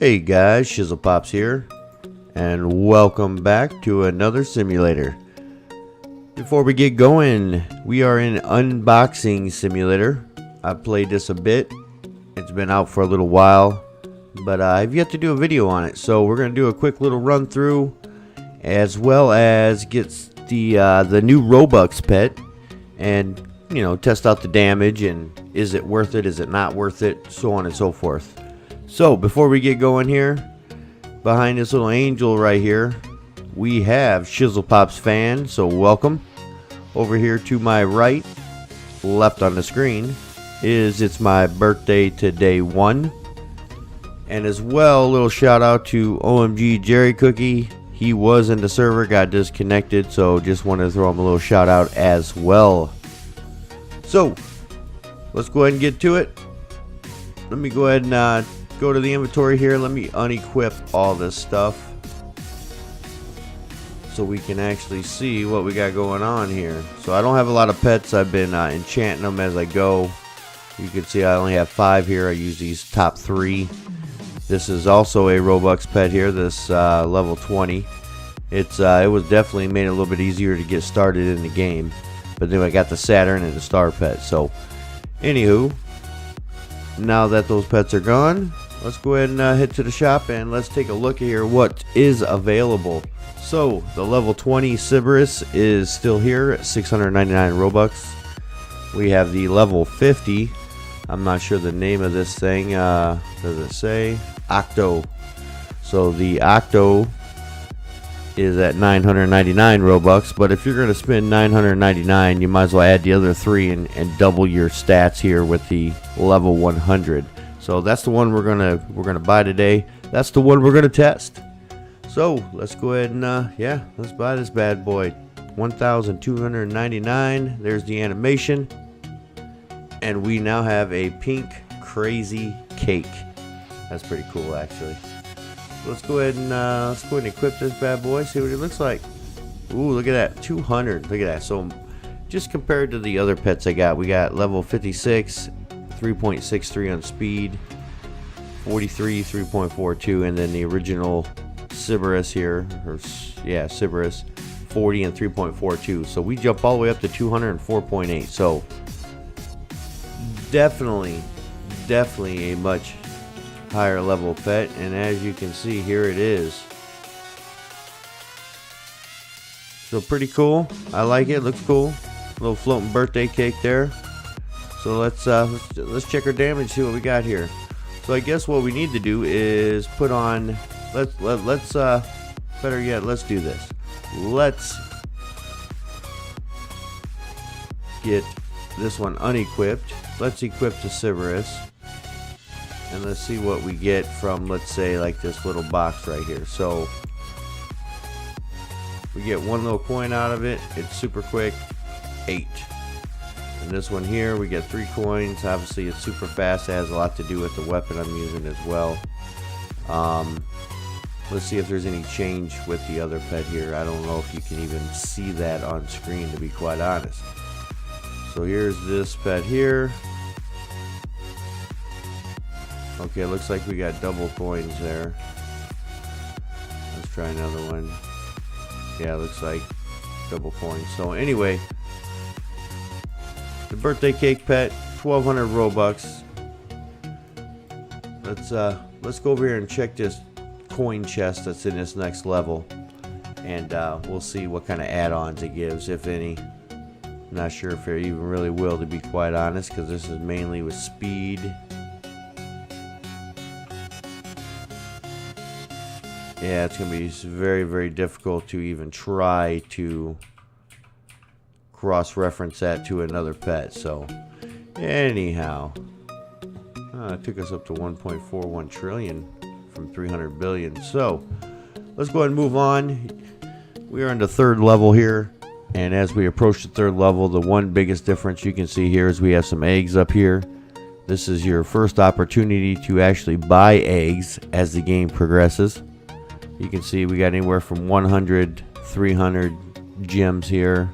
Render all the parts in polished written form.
Hey guys, Pops here, and welcome back to another simulator. Before we get going, we are in Unboxing Simulator. I've played this a bit. It's been out for a little while, but I've yet to do a video on it. So we're going to do a quick little run through, as well as get the new Robux pet, and test out the damage and is it worth it, is it not worth it, so on and so forth. So before we get going here, behind this little angel right here, we have Pops fan, so welcome. Over here to my right, left on the screen, is It's My Birthday Today 1. And as well, a little shout out to OMG Jerry Cookie. He was in the server, got disconnected, so just wanted to throw him a little shout out as well. So let's go ahead and get to it. Let me go ahead and go to the inventory here. Let me unequip all this stuff so we can actually see what we got going on here. So I don't have a lot of pets. I've been enchanting them as I go. You can see I only have 5 here. I use these top 3. This is also a Robux pet here, this level 20. It was definitely made it a little bit easier to get started in the game. But then I got the Saturn and the Star pet. So anywho, now that those pets are gone, let's go ahead and head to the shop and let's take a look here what is available. So the level 20 Cerberus is still here at 699 Robux. We have the level 50. I'm not sure the name of this thing. Does it say? Octo. So the Octo is at 999 Robux, but if you're going to spend 999, you might as well add the other 3 and double your stats here with the level 100. So that's the one we're gonna buy today. That's the one we're gonna test. So let's go ahead and let's buy this bad boy. 1,299. There's the animation, and we now have a pink crazy cake. That's pretty cool, actually. So let's go ahead and equip this bad boy. See what it looks like. Ooh, look at that, 200. Look at that. So just compared to the other pets I got, we got level 56. 3.63 on speed, 43, 3.42, and then the original Cerberus here, Cerberus, 40 and 3.42. So we jump all the way up to 204.8. So definitely a much higher level pet, and as you can see, here it is. So pretty cool. I like it. Looks cool. Little floating birthday cake there. So let's check our damage, see what we got here. So I guess what we need to do is put on, better yet, let's do this. Let's get this one unequipped. Let's equip the Cerberus, and let's see what we get from, let's say, like this little box right here. So we get 1 little coin out of it. It's super quick, 8. And this one here, we get 3 coins. Obviously, it's super fast. It has a lot to do with the weapon I'm using as well. Let's see if there's any change with the other pet here. I don't know if you can even see that on screen, to be quite honest. So here's this pet here. Okay, it looks like we got double coins there. Let's try another one. Yeah, it looks like double coins. So anyway, the birthday cake pet, 1,200 Robux. Let's go over here and check this coin chest that's in this next level, and we'll see what kind of add-ons it gives, if any. Not sure if it even really will, to be quite honest, because this is mainly with speed. Yeah, it's gonna be very, very difficult to even try to cross-reference that to another pet. So anyhow, it took us up to 1.41 trillion from 300 billion. So let's go ahead and move on. We are on the 3rd level here, and as we approach the 3rd level, the one biggest difference you can see here is we have some eggs up here. This is your first opportunity to actually buy eggs as the game progresses. You can see we got anywhere from 100, 300 gems here,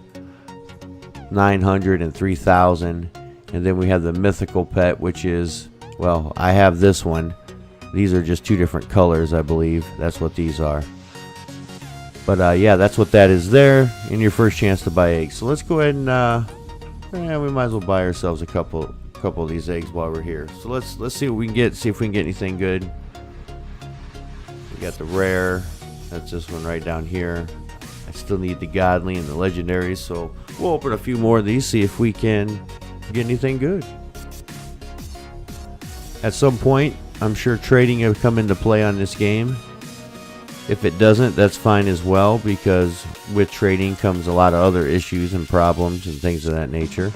900 and 3,000, and then we have the mythical pet, which is, well, I have this one, These are just two different colors, I believe. That's what these are. But yeah, that's what that is there, and your first chance to buy eggs. So let's go ahead and yeah, we might as well buy ourselves a couple of these eggs while we're here. So let's see what we can get. See if we can get anything good. We got the rare. That's this one right down here. I still need the godly and the legendaries, so we'll open a few more of these, see if we can get anything good. At some point, I'm sure trading will come into play on this game. If it doesn't, that's fine as well, because with trading comes a lot of other issues and problems and things of that nature.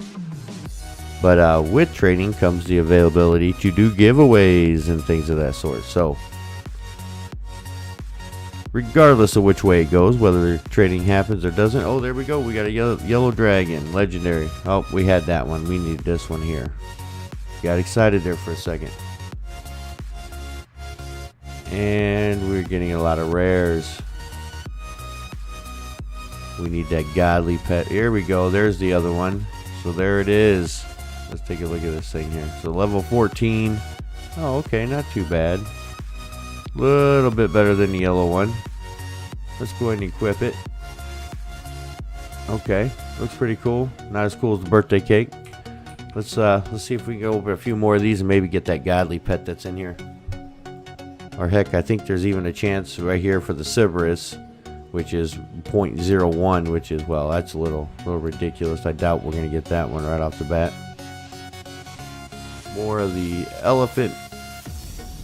But with trading comes the availability to do giveaways and things of that sort. So regardless of which way it goes, whether trading happens or doesn't. Oh, there we go. We got a yellow dragon, legendary. Oh, we had that one. We need this one here. Got excited there for a second. And we're getting a lot of rares. We need that godly pet. Here we go. There's the other one. So there it is. Let's take a look at this thing here. So level 14. Oh, okay. Not too bad. Little bit better than the yellow one. Let's go ahead and equip it. Okay. Looks pretty cool. Not as cool as the birthday cake. Let's see if we can go over a few more of these and maybe get that godly pet that's in here. Or heck, I think there's even a chance right here for the Cerberus, which is 0.01, which is, well, that's a little ridiculous. I doubt we're going to get that one right off the bat. More of the elephant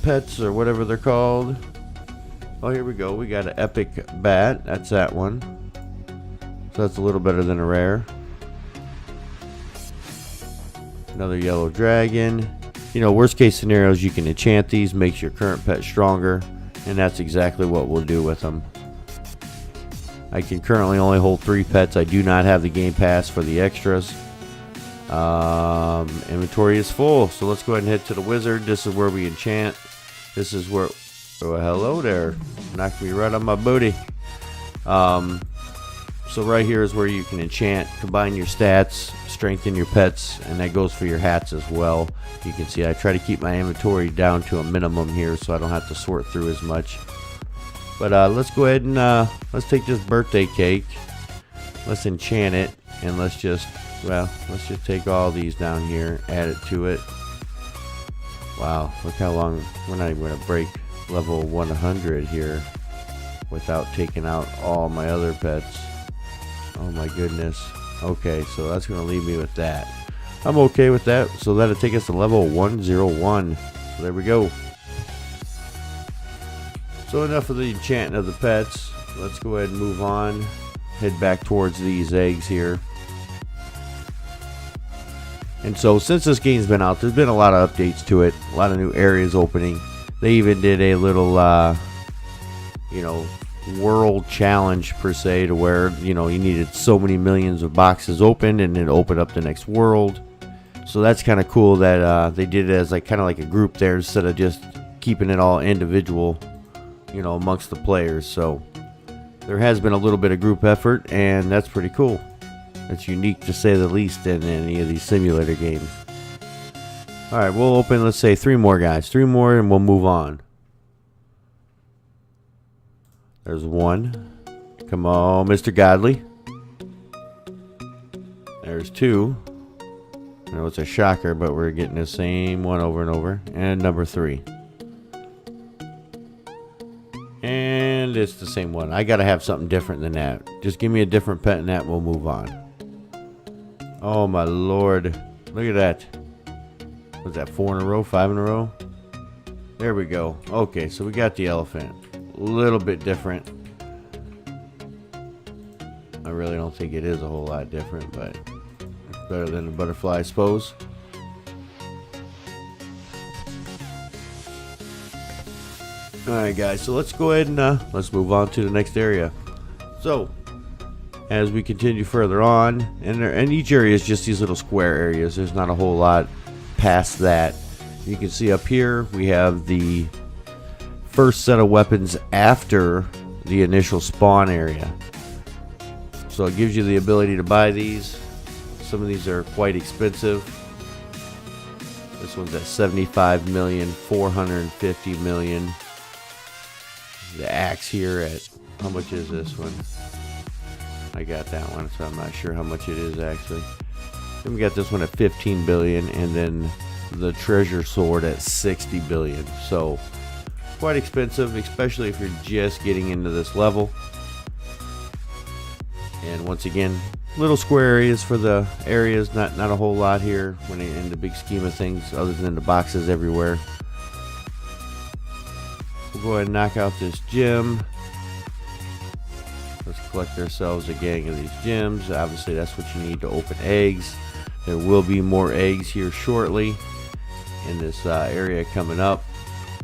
pets or whatever they're called. Oh, here we go. We got an epic bat. That's that one. So that's a little better than a rare. Another yellow dragon. You know, worst case scenarios, you can enchant these, makes your current pet stronger, and that's exactly what we'll do with them. I can currently only hold 3 pets. I do not have the game pass for the extras. Inventory is full, so let's go ahead and head to the wizard. This is where we enchant. This is where, oh, hello there, knocked me right on my booty. So right here is where you can enchant, combine your stats, strengthen your pets, and that goes for your hats as well. You can see I try to keep my inventory down to a minimum here so I don't have to sort through as much. But let's go ahead and let's take this birthday cake, let's enchant it, and let's just take all these down here, add it to it. Wow, look how long. We're not even going to break level 100 here without taking out all my other pets. Oh my goodness. Okay, so that's going to leave me with that. I'm okay with that. So that'll take us to level 101. So there we go. So enough of the enchanting of the pets. Let's go ahead and move on. Head back towards these eggs here. And so since this game's been out, there's been a lot of updates to it. A lot of new areas opening. They even did a little, you know, world challenge per se, to where, you know, you needed so many millions of boxes opened and then open up the next world. So that's kind of cool that they did it as like kind of like a group there instead of just keeping it all individual, you know, amongst the players. So there has been a little bit of group effort, and that's pretty cool. It's unique to say the least in any of these simulator games. Alright, we'll open, let's say 3 more, guys. 3 more and we'll move on. There's 1. Come on, Mr. Godly. There's 2. I know it's a shocker, but we're getting the same one over and over. And number 3. And it's the same one. I gotta have something different than that. Just give me a different pet and that, we'll move on. Oh my lord. Look at that. Was that 4 in a row? 5 in a row? There we go. Okay, so we got the elephant. A little bit different. I really don't think it is a whole lot different, but it's better than the butterfly, I suppose. Alright guys, so let's go ahead and let's move on to the next area. So as we continue further on, and each area is just these little square areas. There's not a whole lot past that. You can see up here we have the first set of weapons after the initial spawn area. So it gives you the ability to buy these. Some of these are quite expensive. This one's at 75 million, 450 million. The axe here at, how much is this one? I got that one, so I'm not sure how much it is actually. Then we got this one at 15 billion, and then the treasure sword at 60 billion. So quite expensive, especially if you're just getting into this level. And once again, little square areas for the areas, not a whole lot here when in the big scheme of things, other than the boxes everywhere. We'll go ahead and knock out this gem. Let's collect ourselves a gang of these gems. Obviously that's what you need to open eggs. There will be more eggs here shortly in this area coming up.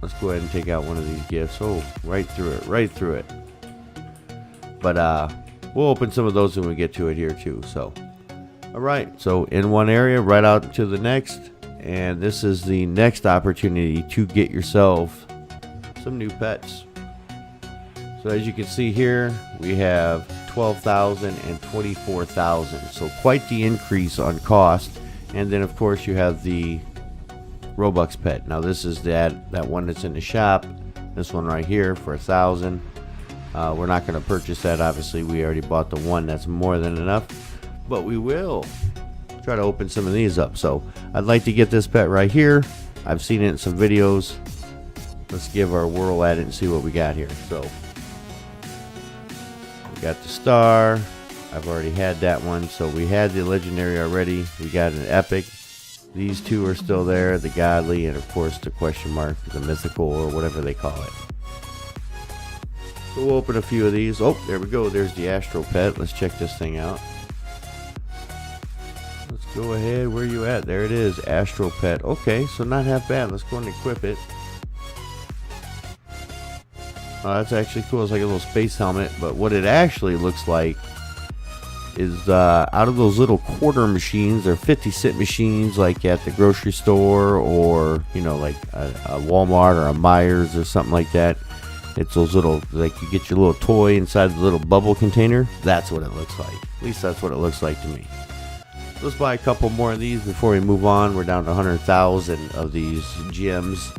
Let's go ahead and take out one of these gifts. Oh, right through it. But we'll open some of those when we get to it here too. So, alright, so in one area, right out to the next. And this is the next opportunity to get yourself some new pets. So as you can see here, we have 12,000 and 24,000. So quite the increase on cost. And then of course you have the Robux pet. Now this is that one that's in the shop. This one right here for 1,000. We're not going to purchase that, obviously. We already bought the one. That's more than enough. But we will try to open some of these up. So I'd like to get this pet right here. I've seen it in some videos. Let's give our whirl at it and see what we got here. So we got the star. I've already had that one. So we had the legendary already. We got an epic. These two are still there. The godly and of course the question mark, the mythical, or whatever they call it. So we'll open a few of these. Oh, there we go. There's the Astro Pet. Let's check this thing out. Let's go ahead. Where are you at? There it is. Astro Pet. Okay, so not half bad. Let's go and equip it. Oh, that's actually cool. It's like a little space helmet. But what it actually looks like is out of those little quarter machines, or 50-cent machines like at the grocery store, or, you know, like a Walmart or a Myers or something like that. It's those little, like you get your little toy inside the little bubble container. That's what it looks like. At least that's what it looks like to me. Let's buy a couple more of these before we move on. We're down to 100,000 of these gems.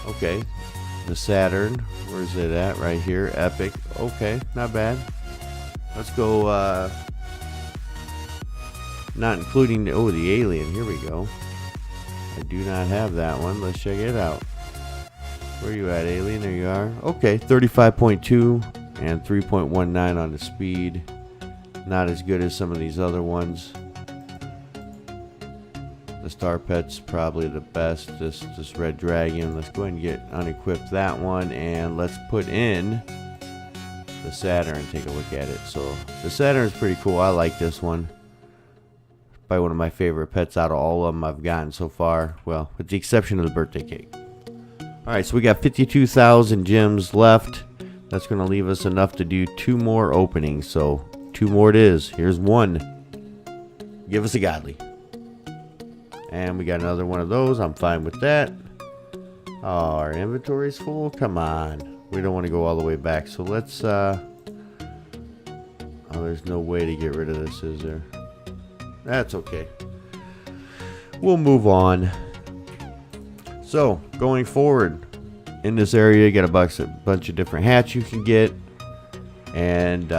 Okay. The Saturn. Where's it at? Right here. Epic. Okay. Not bad. Let's go, not including the, oh, the alien. Here we go. I do not have that one. Let's check it out. Where are you at, alien? There you are. Okay, 35.2 and 3.19 on the speed. Not as good as some of these other ones. The Star Pet's probably the best. This Red Dragon. Let's go ahead and get unequipped that one, and let's put in the Saturn and take a look at it. So the Saturn is pretty cool. I like this one. Probably one of my favorite pets out of all of them I've gotten so far. Well, with the exception of the birthday cake. Alright, so we got 52,000 gems left. That's going to leave us enough to do 2 more openings. So 2 more it is. Here's one. Give us a godly. And we got another one of those. I'm fine with that. Oh, our inventory's full. Come on. We don't want to go all the way back. So let's oh, there's no way to get rid of this, is there? That's okay. We'll move on. So, going forward, in this area, you got a bunch of different hats you can get. And,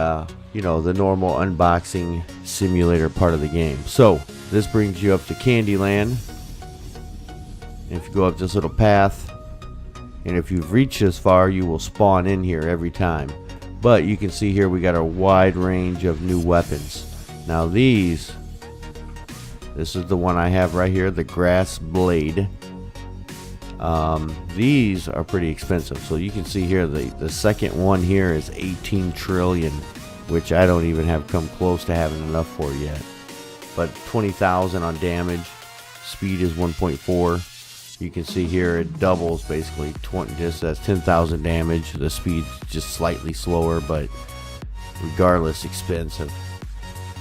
you know, the normal unboxing simulator part of the game. So, this brings you up to Candyland. And if you go up this little path, and if you've reached this far, you will spawn in here every time. But you can see here we got a wide range of new weapons. Now this is the one I have right here, the Grass Blade. These are pretty expensive. So you can see here the second one here is 18 trillion, which I don't even have come close to having enough for yet. But 20,000 on damage. Speed is 1.4. You can see here it doubles basically. That's 10,000 damage. The speed's just slightly slower, but regardless expensive.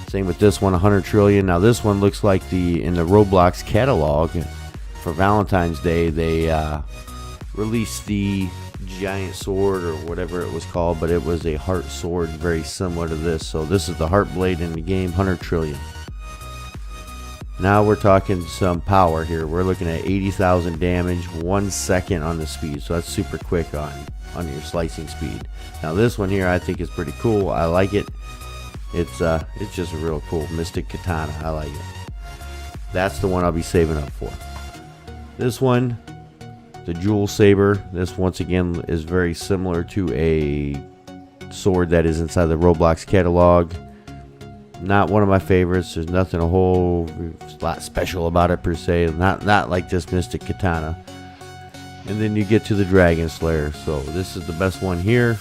Same with this one, 100 trillion. Now this one looks like in the Roblox catalog for Valentine's Day they released the giant sword or whatever it was called, but it was a heart sword very similar to this. So this is the heart blade in the game, 100 trillion. Now we're talking some power here. We're looking at 80,000 damage, 1 second on the speed. So that's super quick on your slicing speed. Now this one here I think is pretty cool. I like it. It's just a real cool Mystic Katana. I like it. That's the one I'll be saving up for. This one, the Jewel Saber. This once again is very similar to a sword that is inside the Roblox catalog. Not one of my favorites. There's nothing a whole lot special about it per se. Not like this Mystic Katana. And then you get to the Dragon Slayer. So this is the best one here.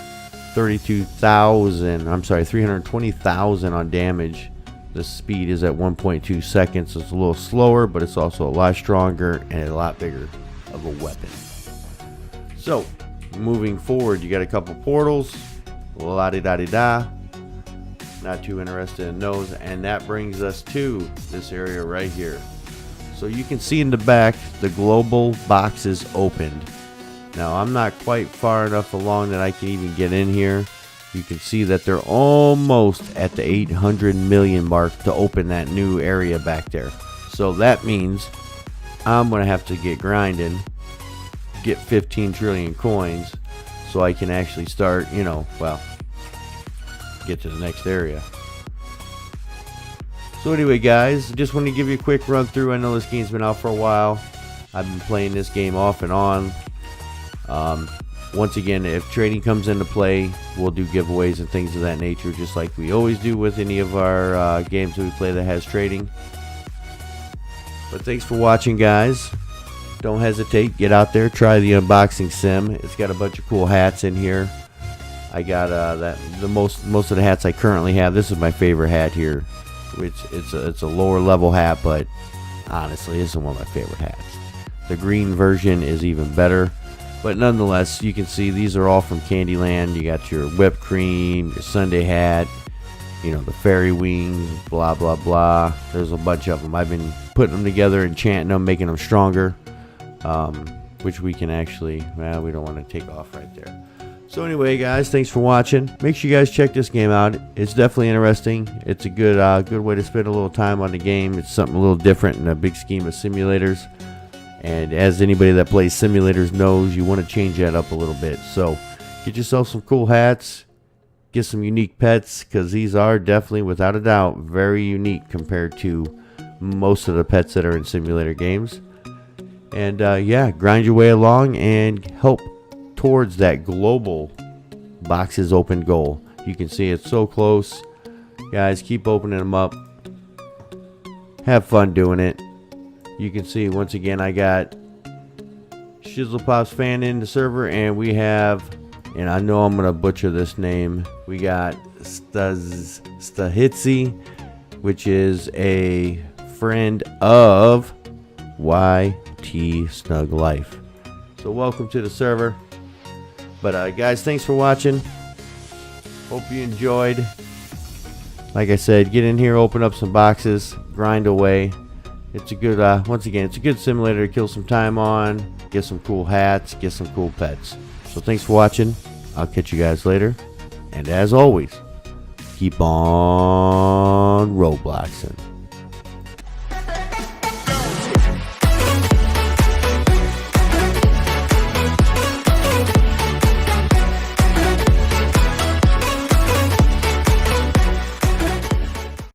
320,000 on damage. The speed is at 1.2 seconds. It's a little slower, but it's also a lot stronger and a lot bigger of a weapon. So moving forward, you got a couple portals. La-di-da-di-da. Not too interested in those, and that brings us to this area right here. So you can see in the back the global boxes opened. Now I'm not quite far enough along that I can even get in here. You can see that they're almost at the 800 million mark to open that new area back there. So that means I'm gonna have to get grinding, get 15 trillion coins, so I can actually start, get to the next area. So anyway guys, just want to give you a quick run through. I know this game's been out for a while. I've been playing this game off and on. Once again, if trading comes into play, we'll do giveaways and things of that nature, just like we always do with any of our games that we play that has trading. But thanks for watching guys. Don't hesitate, get out there, try the unboxing sim. It's got a bunch of cool hats in here. I got most of the hats I currently have. This is my favorite hat here, which it's a lower level hat, but honestly, this is one of my favorite hats. The green version is even better, but nonetheless, you can see these are all from Candyland. You got your whipped cream, your Sunday hat, the fairy wings, blah blah blah. There's a bunch of them. I've been putting them together, enchanting them, making them stronger, which we can actually, we don't want to take off right there. So anyway guys, thanks for watching. Make sure you guys check this game out. It's definitely interesting. It's a good way to spend a little time on the game. It's something a little different in a big scheme of simulators. And as anybody that plays simulators knows, you want to change that up a little bit. So get yourself some cool hats. Get some unique pets, because these are definitely, without a doubt, very unique compared to most of the pets that are in simulator games. And yeah, grind your way along and help towards that global boxes open goal. You can see it's so close. Guys, keep opening them up. Have fun doing it. You can see once again I got Shizzlepop's fan in the server, and we have, and I know I'm gonna butcher this name, we got Stahitsi, which is a friend of YT Snug Life. So welcome to the server. But guys, thanks for watching. Hope you enjoyed. Like I said, get in here, open up some boxes, grind away. It's a good, once again, it's a good simulator to kill some time on, get some cool hats, get some cool pets. So thanks for watching. I'll catch you guys later. And as always, keep on Robloxing.